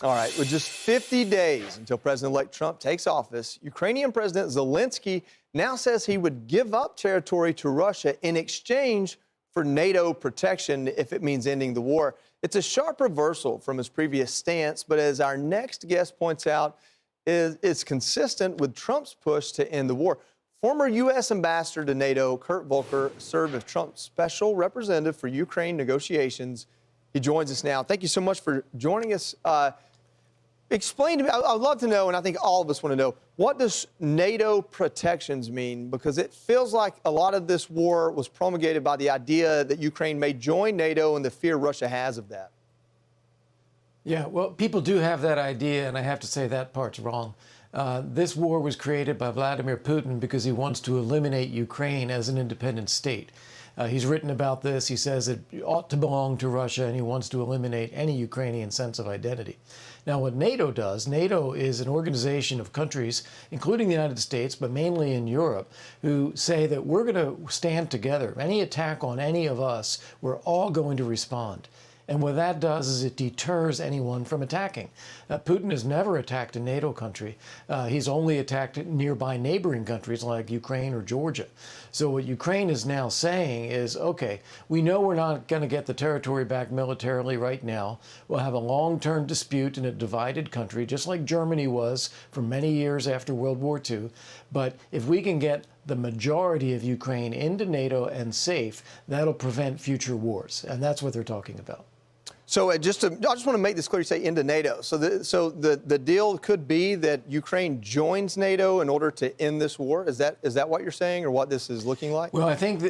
All right, with just 50 days until President-elect Trump takes office, Ukrainian President Zelensky now says he would give up territory to Russia in exchange for NATO protection if it means ending the war. It's a sharp reversal from his previous stance, but as our next guest points out, it's consistent with Trump's push to end the war. Former U.S. Ambassador to NATO, Kurt Volker, served as Trump's special representative for Ukraine negotiations. He joins us now. Thank you so much for joining us. Explain to me, I'd love to know, and I think all of us want to know, what does NATO protections mean? Because it feels like a lot of this war was promulgated by the idea that Ukraine may join NATO and the fear Russia has of that. Yeah, well, people do have that idea, and I have to say that part's wrong. This war was created by Vladimir Putin because he wants to eliminate Ukraine as an independent state. He's written about this. He says it ought to belong to Russia, and he wants to eliminate any Ukrainian sense of identity. Now, what NATO does, NATO is an organization of countries, including the United States, but mainly in Europe, who say that we're going to stand together. Any attack on any of us, we're all going to respond. And what that does is it deters anyone from attacking. Putin has never attacked a NATO country. He's only attacked nearby neighboring countries like Ukraine or Georgia. So what Ukraine is now saying is, okay, we know we're not going to get the territory back militarily right now. We'll have a long-term dispute in a divided country, just like Germany was for many years after World War II. But if we can get the majority of Ukraine into NATO and safe, that'll prevent future wars. And that's what they're talking about. So I just want to make this clear. You say into NATO. So the deal could be that Ukraine joins NATO in order to end this war. Is that what you're saying, or what this is looking like? Well, I think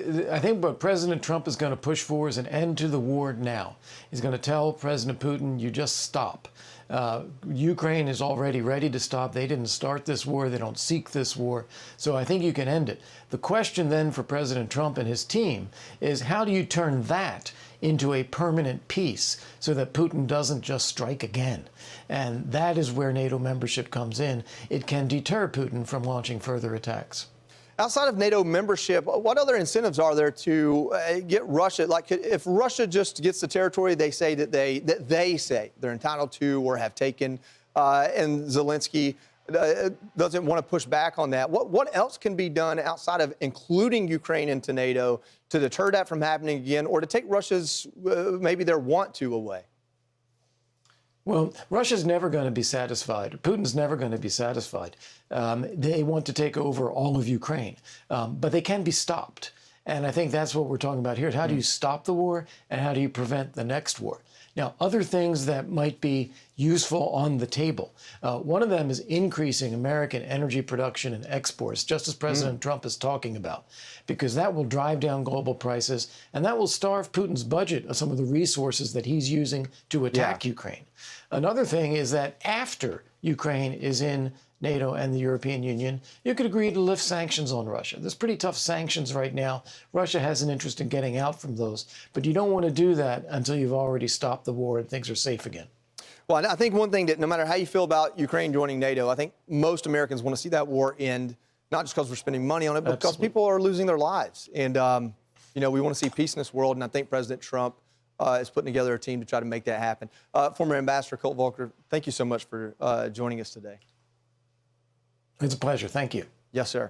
what President Trump is going to push for is an end to the war now. He's going to tell President Putin, you just stop. Ukraine is already ready to stop. They didn't start this war. They don't seek this war. So I think you can end it. The question then for President Trump and his team is, how do you turn that into a permanent peace so that Putin doesn't just strike again? And that is where NATO membership comes in. It can deter Putin from launching further attacks. Outside of NATO membership, what other incentives are there to get Russia? Like, if Russia just gets the territory they say that they say they're entitled to or have taken, and Zelensky doesn't want to push back on that, what else can be done outside of including Ukraine into NATO to deter that from happening again, or to take Russia's maybe their want to away? Well, Russia's never going to be satisfied. Putin's never going to be satisfied. They want to take over all of Ukraine, but they can be stopped. And I think that's what we're talking about here. How do you stop the war, and how do you prevent the next war? Now, other things that might be useful on the table. One of them is increasing American energy production and exports, just as President Trump is talking about, because that will drive down global prices, and that will starve Putin's budget of some of the resources that he's using to attack Ukraine. Another thing is that after Ukraine is in NATO and the European Union, you could agree to lift sanctions on Russia. There's pretty tough sanctions right now. Russia has an interest in getting out from those, but you don't want to do that until you've already stopped the war and things are safe again. Well, I think one thing that no matter how you feel about Ukraine joining NATO, I think most Americans want to see that war end, not just because we're spending money on it, but because people are losing their lives. And, you know, we want to see peace in this world, and I think President Trump is putting together a team to try to make that happen. Former Ambassador Kurt Volker, thank you so much for joining us today. It's a pleasure. Thank you. Yes, sir.